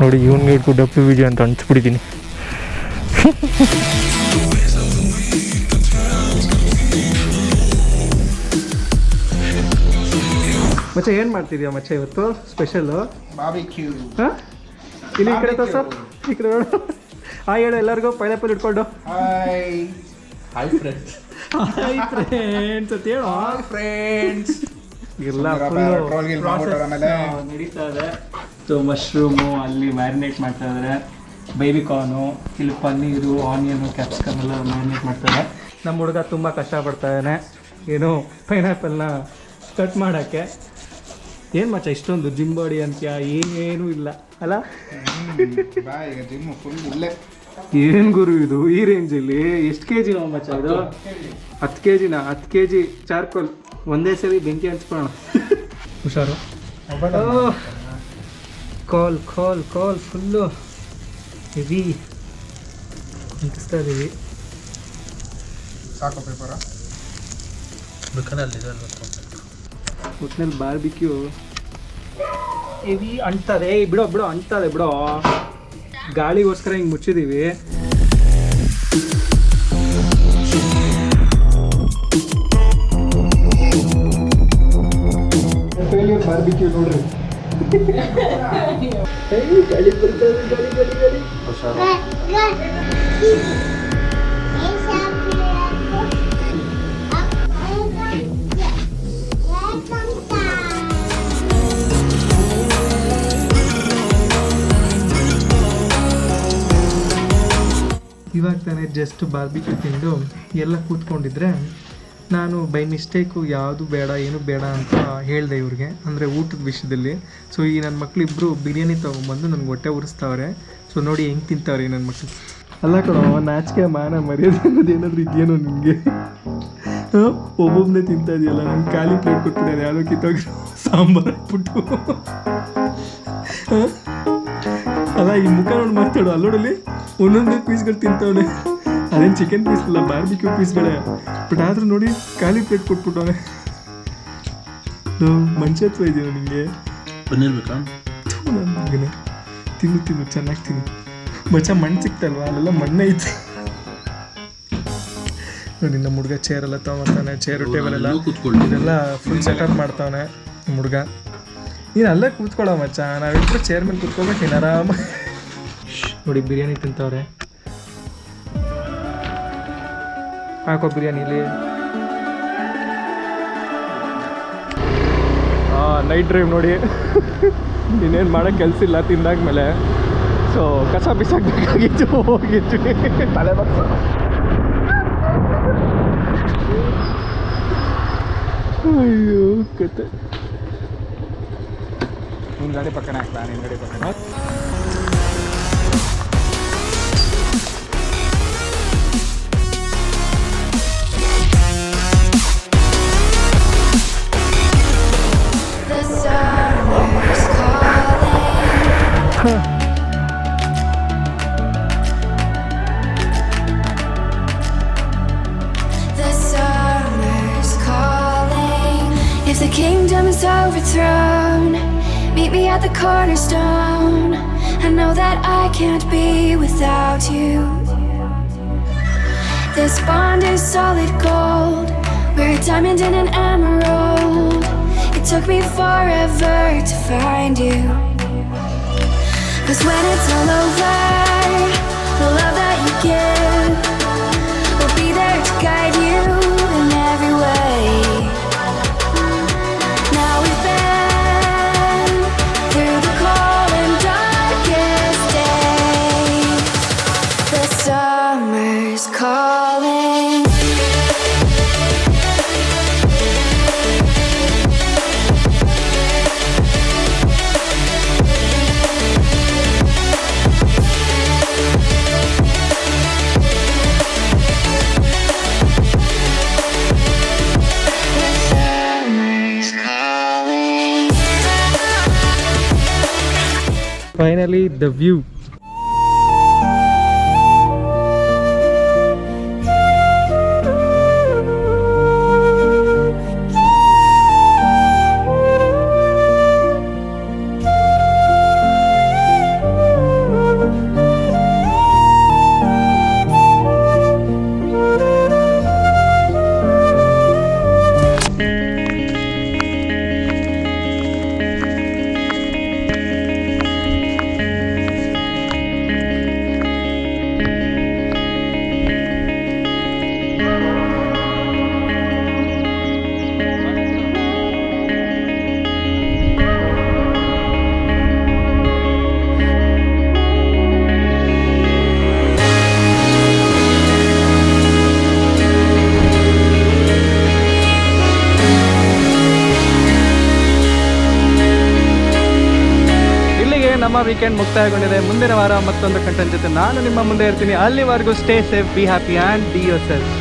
ನೋಡಿ ಇವನ್ಗೆ ಇಟ್ಬಿಟ್ಟು ಡಪ್ಪಿ ವಿಜಯ ಅಂತ ಅನ್ಸ್ಬಿಟ್ಟಿದ್ದೀನಿ. ಮಚ್ಚ ಏನು ಮಾಡ್ತಿದ್ಯಾ ಮಚ್ಚ ಇವತ್ತು ಸ್ಪೆಷಲ್ಲು? ಬಾರ್ಬಿಕ್ಯೂ. ಹಾಂ, ಇಲ್ಲಿ ಈ ಕಡೆ ತೋರ್ಸು, ಈ ಕಡೆ ನೋಡು. ಹಾಯ್ ಹೇಳು ಎಲ್ಲರಿಗೂ ಪೈನಾಪಲ್ ಇಟ್ಕೊಂಡು. Hi hi friends. Hi friends ಅಂತ ಹೇಳು. Hi friends. ಎಲ್ಲ ನಡೀತಾ ಇದೆ. ಮಶ್ರೂಮು ಅಲ್ಲಿ ಮ್ಯಾರಿನೇಟ್ ಮಾಡ್ತಾ ಇದ್ದಾರೆ, ಬೇಬಿಕಾರ್ನು, ಇಲ್ಲಿ ಪನ್ನೀರು, ಆನಿಯನು, ಕ್ಯಾಪ್ಸಿಕಮ್ ಎಲ್ಲ ಮ್ಯಾರಿನೇಟ್ ಮಾಡ್ತಾರೆ. ನಮ್ಮ ಹುಡುಗ ತುಂಬ ಕಷ್ಟಪಡ್ತಾ ಇದ್ದಾನೆ ಏನು ಪೈನಾಪಲ್ನ ಕಟ್ ಮಾಡೋಕ್ಕೆ. ಏನು ಮಚ್ಚ ಇಷ್ಟೊಂದು ಜಿಮ್ ಬಾಡಿ ಅಂತ್ಯ ಏನೂ ಇಲ್ಲ ಅಲ್ಲ? ಏನು ಗುರು ಇದು ಈ ರೇಂಜಲ್ಲಿ? ಎಷ್ಟು ಕೆ ಜಿ ನಾವು ಮಚ್ಚ ಇದು? 10 kg 10 kg ಚಾರ್ಕೋಲ್ ಒಂದೇ ಸರಿ ಬೆಂಕಿ ಹಂಚ್ಕೊಳ್ಳೋಣ. ಹುಷಾರು. ಕಾಲ್ ಕಾಲ್ ಕಾಲ್ ಫುಲ್ಲು ಹೆವಿ ಅಂಟಿಸ್ತಾ ಇದ್ದೀವಿ. ಸಾಕು ಪೇಪರ ಒಟ್ಟಿನಲ್ಲಿ ಬಾರ್ಬಿಕ್ಯೂ ಹೆವಿ ಅಂಟ್ತದೆ. ಬಿಡೋ ಬಿಡೋ ಅಂಟ್ತದೆ ಬಿಡೋ. ಗಾಳಿಗೋಸ್ಕರ ಹಿಂಗೆ ಮುಚ್ಚಿದ್ದೀವಿ. ಬಾರ್ಬಿಕ್ಯೂ ನೋಡ್ರಿ. ಗಾಳಿ ಬರ್ತದೆ, ಗಾಳಿ ಗಾಳಿ ಗಾಳಿ. ಇವಾಗ ತಾನೇ ಜಸ್ಟ್ ಬಾರ್ಬಿಕ್ಯೂ ತಿಂದು ಎಲ್ಲ ಕೂತ್ಕೊಂಡಿದ್ರೆ ನಾನು ಬೈ ಮಿಸ್ಟೇಕು ಯಾವುದು ಬೇಡ ಏನು ಬೇಡ ಅಂತ ಹೇಳಿದೆ ಇವ್ರಿಗೆ, ಅಂದರೆ ಊಟದ ವಿಷಯದಲ್ಲಿ. ಸೊ ಈ ನನ್ನ ಮಕ್ಕಳಿಬ್ಬರು ಬಿರಿಯಾನಿ ತೊಗೊಂಬಂದು ನನಗೆ ಹೊಟ್ಟೆ ಉರಿಸ್ತಾವ್ರೆ. ಸೊ ನೋಡಿ ಹೆಂಗೆ ತಿಂತಾವ್ರೆ ನನ್ನ ಮಕ್ಕಳು. ಅಲ್ಲ ಕಣೋ, ನಾಚಿಕೆ ಮಾನ ಮರ್ಯಾದೆ ಅನ್ನೋದು ಏನಾದರೂ ಇದೆಯೇನೋ ನಿಮಗೆ? ಒಬ್ಬೊಬ್ಬನೇ ತಿಂತಾ ಇದೆಯಲ್ಲ, ನಂಗೆ ಖಾಲಿ ಪ್ಲೇಟ್ ಕೊಟ್ಬಿಟ್ಟು ಯಾವುದೋ ಕಿತ್ತೋಗಿ ಸಾಂಬಾರು ಹಾಕ್ಬಿಟ್ಟು. ಅಲ್ಲ ಈ ಮುಖ ನೋಡಿ ಮಾತಾಡು, ಅಲ್ಲೋಡಲ್ಲಿ ಒಂದೊಂದೇ ಪೀಸ್ಗಳು ತಿಂತವನೆ. ಅದೇನು ಚಿಕನ್ ಪೀಸ್ ಇಲ್ಲ, ಬಾರ್ಬಿಕ್ಯೂ ಪೀಸ್ಗಳೇ. ಬಟ್ ಆದರೂ ನೋಡಿ ಖಾಲಿ ಪ್ಲೇಟ್ ಕೊಟ್ಬಿಟ್ಟವನೆ. ಮನುಷ್ಯತ್ವ ಇದೆಯೋ ನಿಮಗೆ? ಪನ್ನೀರ್ ಬೇಕಾ? ತಿನ್ನು ತಿನ್ನು ಚೆನ್ನಾಗಿ ತಿನ್ನು ಮಚ್ಚ. ಮಣ್ಣು ಸಿಕ್ತಲ್ವಾ, ಅಲ್ಲೆಲ್ಲ ಮಣ್ಣೇ ಐತೆ ನೋಡಿ. ನಮ್ಮ ಹುಡುಗ ಚೇರ್ ಎಲ್ಲ ತೊಗೊತಾನೆ, ಚೇರು ಟೇಬಲ್ ಎಲ್ಲ ಇದೆಲ್ಲ ಫುಲ್ ಸೆಟಪ್ ಮಾಡ್ತಾವನೆ ನಮ್ಮ ಹುಡುಗ. ನೀನು ಅಲ್ಲೇ ಕೂತ್ಕೊಳ್ಳೋ ಮಚ್ಚ, ನಾವಿಬ್ಬರು ಚೇರ್ ಮೇಲೆ ಕೂತ್ಕೊಬೇಕು ನೀನು ಆರಾಮ. ನೋಡಿ ಬಿರಿಯಾನಿ ತಿಂತವ್ರೆ. ಹಾಕೋ ಬಿರಿಯಾನಿಲಿ. ನೈಟ್ ಡ್ರೈವ್ ನೋಡಿ. ಇನ್ನೇನು ಮಾಡೋಕ್ಕೆ ಕೆಲಸ ಇಲ್ಲ ತಿಂದಾದ್ಮೇಲೆ. ಸೊ ಕಸ ಬಿಸಾಕಬೇಕಾಗಿತ್ತು, ಹೋಗಿತ್ತು ತಲೆ ಬಗ್ಸ. ಅಯ್ಯೋ ಕತೆ. ನಿನ್ನ ಗಾಡಿ ಪಕ್ಕನೇ ಹಾಕ್ಲಾ? ನಿನ್ನ ಗಾಡಿ ಪಕ್ಕನ The kingdom is overthrown. Meet me at the cornerstone. I know that I can't be without you. This bond is solid gold. We're a diamond and an emerald. It took me forever to find you. 'Cause when it's all over, the love that you give will be there to guide you in every way. Summer's calling. Summer's calling. Finally, the view. ನಮ್ಮ weekend ಮುಕ್ತಾಯಗೊಂಡಿದೆ. ಮುಂದಿನ ವಾರ ಮತ್ತೊಂದು content ಜೊತೆ ನಾನು ನಿಮ್ಮ ಮುಂದೆ ಇರ್ತೀನಿ. ಅಲ್ಲಿವರೆಗೂ stay safe, be happy and be your self.